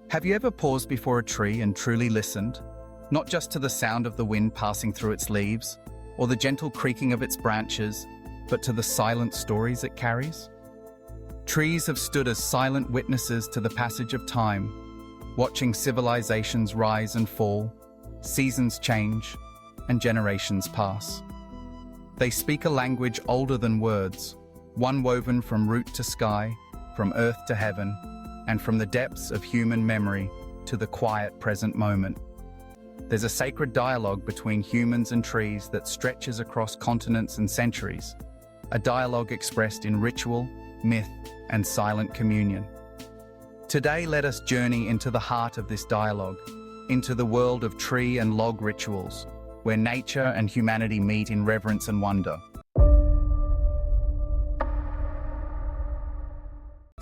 Have you ever paused before a tree and truly listened? Not just to the sound of the wind passing through its leaves, or the gentle creaking of its branches, but to the silent stories it carries? Trees have stood as silent witnesses to the passage of time, watching civilizations rise and fall, seasons change, and generations pass. They speak a language older than words, one woven from root to sky, from earth to heaven, and from the depths of human memory to the quiet present moment. There's a sacred dialogue between humans and trees that stretches across continents and centuries, a dialogue expressed in ritual, myth, and silent communion. Today, let us journey into the heart of this dialogue, into the world of tree and log rituals, where nature and humanity meet in reverence and wonder.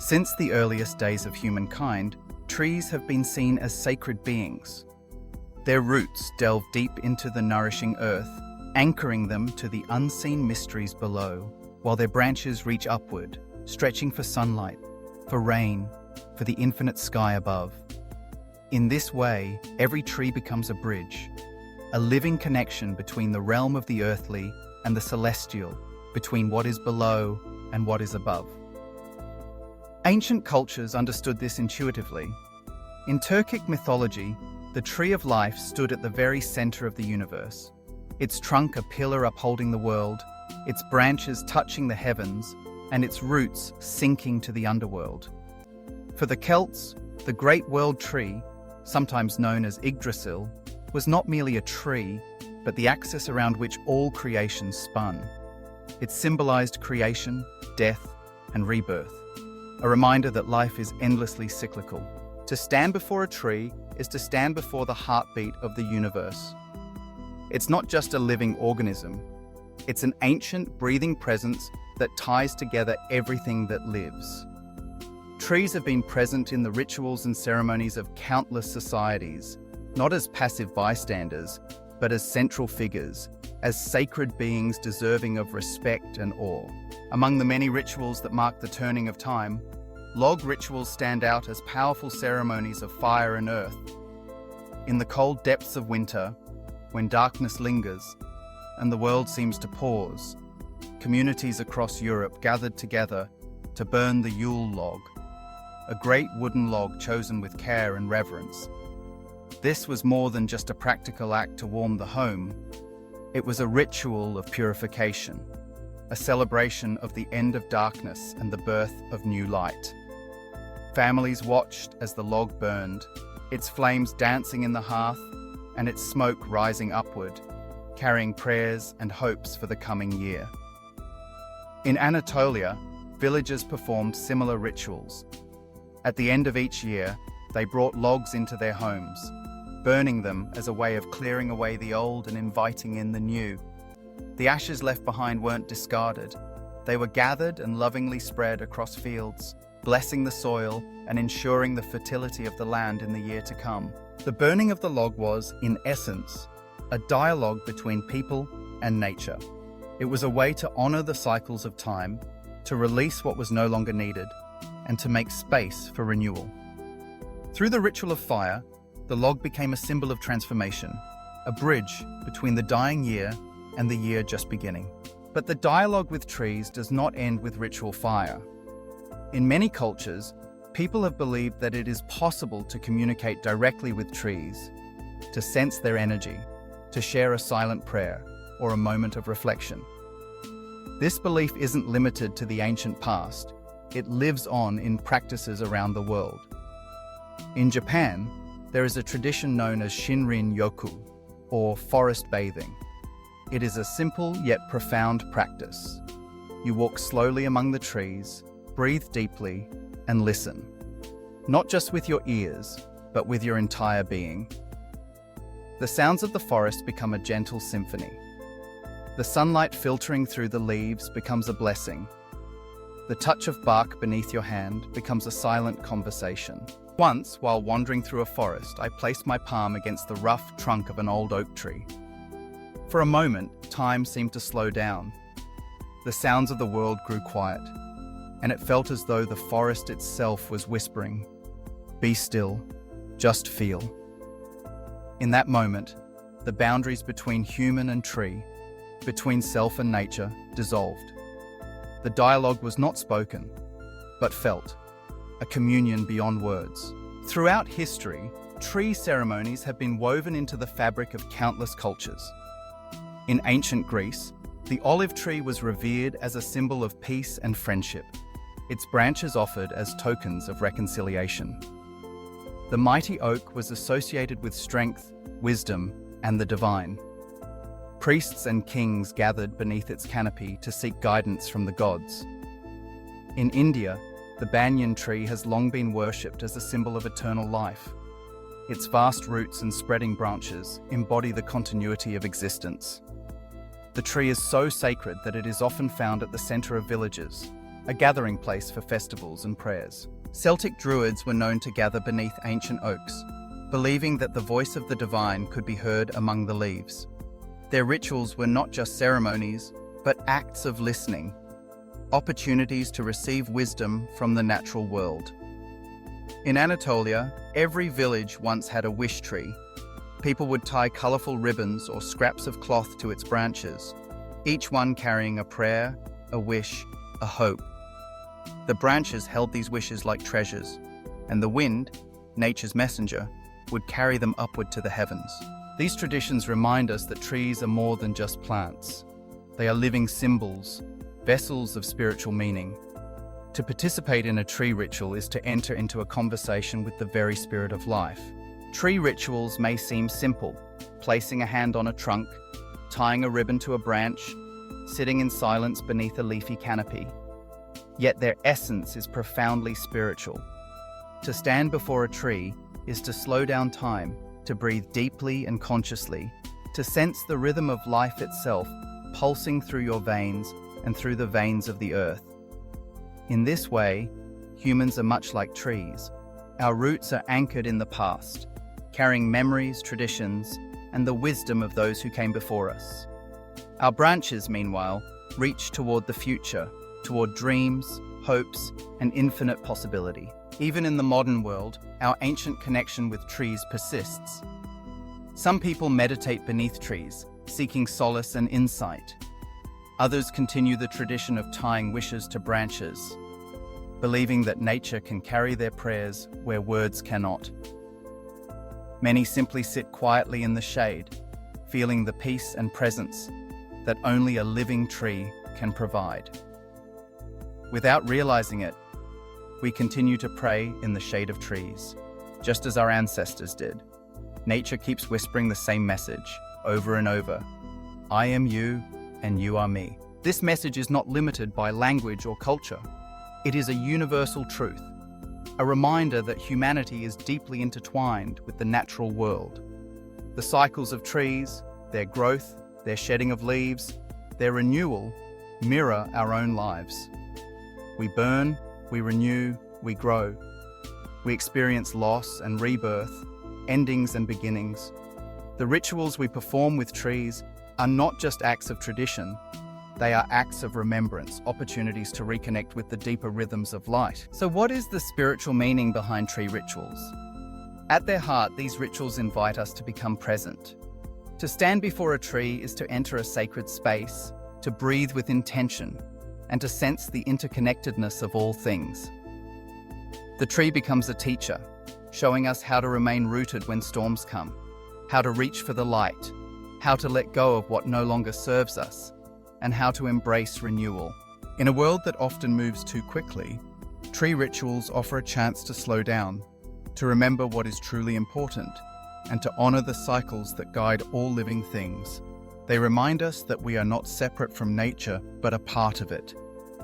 Since the earliest days of humankind, trees have been seen as sacred beings. Their roots delve deep into the nourishing earth, anchoring them to the unseen mysteries below, while their branches reach upward, stretching for sunlight, for rain, for the infinite sky above. In this way, every tree becomes a bridge, a living connection between the realm of the earthly and the celestial, between what is below and what is above. Ancient cultures understood this intuitively. In Turkic mythology, the tree of life stood at the very center of the universe, its trunk a pillar upholding the world, its branches touching the heavens, and its roots sinking to the underworld. For the Celts, the great world tree, sometimes known as Yggdrasil, was not merely a tree, but the axis around which all creation spun. It symbolized creation, death, and rebirth, a reminder that life is endlessly cyclical. To stand before a tree is to stand before the heartbeat of the universe. It's not just a living organism, it's an ancient, breathing presence that ties together everything that lives. Trees have been present in the rituals and ceremonies of countless societies, not as passive bystanders, but as central figures, as sacred beings deserving of respect and awe. Among the many rituals that mark the turning of time, log rituals stand out as powerful ceremonies of fire and earth. In the cold depths of winter, when darkness lingers and the world seems to pause, communities across Europe gathered together to burn the Yule log, a great wooden log chosen with care and reverence. This was more than just a practical act to warm the home. It was a ritual of purification, a celebration of the end of darkness and the birth of new light. Families watched as the log burned, its flames dancing in the hearth and its smoke rising upward, carrying prayers and hopes for the coming year. In Anatolia, villagers performed similar rituals. At the end of each year, they brought logs into their homes, burning them as a way of clearing away the old and inviting in the new. The ashes left behind weren't discarded. They were gathered and lovingly spread across fields, blessing the soil and ensuring the fertility of the land in the year to come. The burning of the log was, in essence, a dialogue between people and nature. It was a way to honor the cycles of time, to release what was no longer needed, and to make space for renewal. Through the ritual of fire, the log became a symbol of transformation, a bridge between the dying year and the year just beginning. But the dialogue with trees does not end with ritual fire. In many cultures, people have believed that it is possible to communicate directly with trees, to sense their energy, to share a silent prayer or a moment of reflection. This belief isn't limited to the ancient past. It lives on in practices around the world. In Japan, there is a tradition known as Shinrin-yoku, or forest bathing. It is a simple yet profound practice. You walk slowly among the trees, breathe deeply, and listen. Not just with your ears, but with your entire being. The sounds of the forest become a gentle symphony. The sunlight filtering through the leaves becomes a blessing. The touch of bark beneath your hand becomes a silent conversation. Once, while wandering through a forest, I placed my palm against the rough trunk of an old oak tree. For a moment, time seemed to slow down. The sounds of the world grew quiet, and it felt as though the forest itself was whispering, "Be still, just feel. In that moment, the boundaries between human and tree, between self and nature, dissolved. The dialogue was not spoken, but felt, a communion beyond words. Throughout history, tree ceremonies have been woven into the fabric of countless cultures. In ancient Greece, the olive tree was revered as a symbol of peace and friendship, its branches offered as tokens of reconciliation. The mighty oak was associated with strength, wisdom, and the divine. Priests and kings gathered beneath its canopy to seek guidance from the gods. In India, the banyan tree has long been worshipped as a symbol of eternal life. Its vast roots and spreading branches embody the continuity of existence. The tree is so sacred that it is often found at the center of villages, a gathering place for festivals and prayers. Celtic druids were known to gather beneath ancient oaks, believing that the voice of the divine could be heard among the leaves. Their rituals were not just ceremonies, but acts of listening, opportunities to receive wisdom from the natural world. In Anatolia, every village once had a wish tree. People would tie colorful ribbons or scraps of cloth to its branches, each one carrying a prayer, a wish, a hope. The branches held these wishes like treasures, and the wind, nature's messenger, would carry them upward to the heavens. These traditions remind us that trees are more than just plants. They are living symbols, vessels of spiritual meaning. To participate in a tree ritual is to enter into a conversation with the very spirit of life. Tree rituals may seem simple, placing a hand on a trunk, tying a ribbon to a branch, sitting in silence beneath a leafy canopy. Yet their essence is profoundly spiritual. To stand before a tree is to slow down time, to breathe deeply and consciously, to sense the rhythm of life itself pulsing through your veins and through the veins of the earth. In this way, humans are much like trees. Our roots are anchored in the past, carrying memories, traditions, and the wisdom of those who came before us. Our branches, meanwhile, reach toward the future, toward dreams, hopes, and infinite possibility. Even in the modern world, our ancient connection with trees persists. Some people meditate beneath trees, seeking solace and insight. Others continue the tradition of tying wishes to branches, believing that nature can carry their prayers where words cannot. Many simply sit quietly in the shade, feeling the peace and presence that only a living tree can provide. Without realizing it, we continue to pray in the shade of trees, just as our ancestors did. Nature keeps whispering the same message over and over. I am you, and you are me. This message is not limited by language or culture. It is a universal truth, a reminder that humanity is deeply intertwined with the natural world. The cycles of trees, their growth, their shedding of leaves, their renewal, mirror our own lives. We burn, we renew, we grow. We experience loss and rebirth, endings and beginnings. The rituals we perform with trees are not just acts of tradition, they are acts of remembrance, opportunities to reconnect with the deeper rhythms of light. So what is the spiritual meaning behind tree rituals? At their heart, these rituals invite us to become present. To stand before a tree is to enter a sacred space, to breathe with intention, and to sense the interconnectedness of all things. The tree becomes a teacher, showing us how to remain rooted when storms come, how to reach for the light, how to let go of what no longer serves us, and how to embrace renewal. In a world that often moves too quickly, tree rituals offer a chance to slow down, to remember what is truly important, and to honor the cycles that guide all living things. They remind us that we are not separate from nature, but a part of it,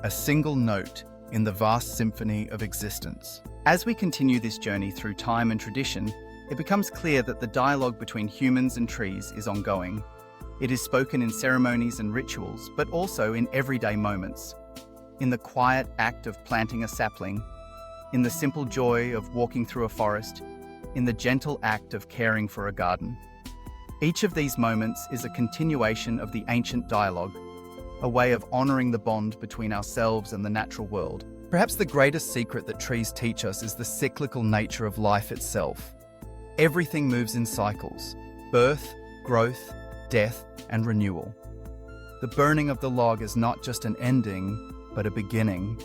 a single note in the vast symphony of existence. As we continue this journey through time and tradition, it becomes clear that the dialogue between humans and trees is ongoing. It is spoken in ceremonies and rituals, but also in everyday moments. In the quiet act of planting a sapling, in the simple joy of walking through a forest, in the gentle act of caring for a garden. Each of these moments is a continuation of the ancient dialogue, a way of honoring the bond between ourselves and the natural world. Perhaps the greatest secret that trees teach us is the cyclical nature of life itself. Everything moves in cycles: birth, growth, death, and renewal. The burning of the log is not just an ending, but a beginning.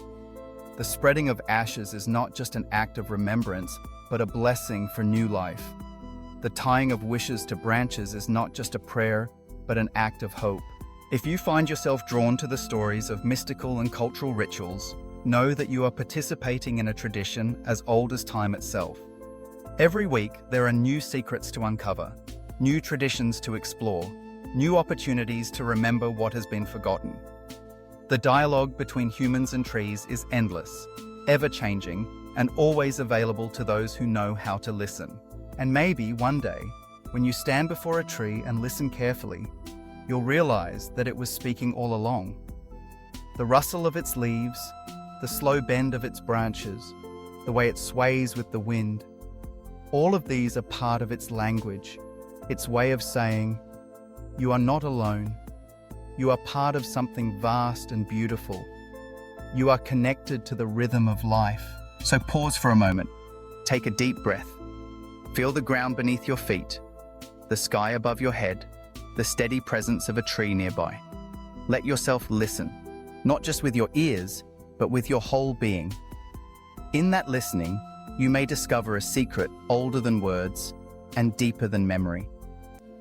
The spreading of ashes is not just an act of remembrance, but a blessing for new life. The tying of wishes to branches is not just a prayer, but an act of hope. If you find yourself drawn to the stories of mystical and cultural rituals, know that you are participating in a tradition as old as time itself. Every week, there are new secrets to uncover, new traditions to explore, new opportunities to remember what has been forgotten. The dialogue between humans and trees is endless, ever-changing, and always available to those who know how to listen. And maybe one day, when you stand before a tree and listen carefully, you'll realize that it was speaking all along. The rustle of its leaves, the slow bend of its branches, the way it sways with the wind, all of these are part of its language, its way of saying, "You are not alone. You are part of something vast and beautiful. You are connected to the rhythm of life." So pause for a moment. Take a deep breath. Feel the ground beneath your feet, the sky above your head, the steady presence of a tree nearby. Let yourself listen, not just with your ears, but with your whole being. In that listening, you may discover a secret older than words and deeper than memory.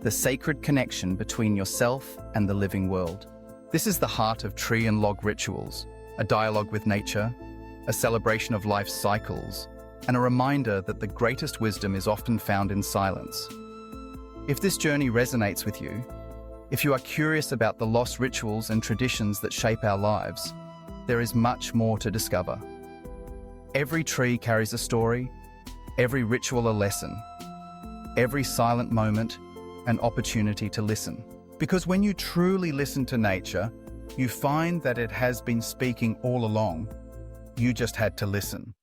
The sacred connection between yourself and the living world. This is the heart of tree and log rituals, a dialogue with nature, a celebration of life's cycles, and a reminder that the greatest wisdom is often found in silence. If this journey resonates with you, if you are curious about the lost rituals and traditions that shape our lives, there is much more to discover. Every tree carries a story, every ritual a lesson, every silent moment an opportunity to listen. Because when you truly listen to nature, you find that it has been speaking all along. You just had to listen.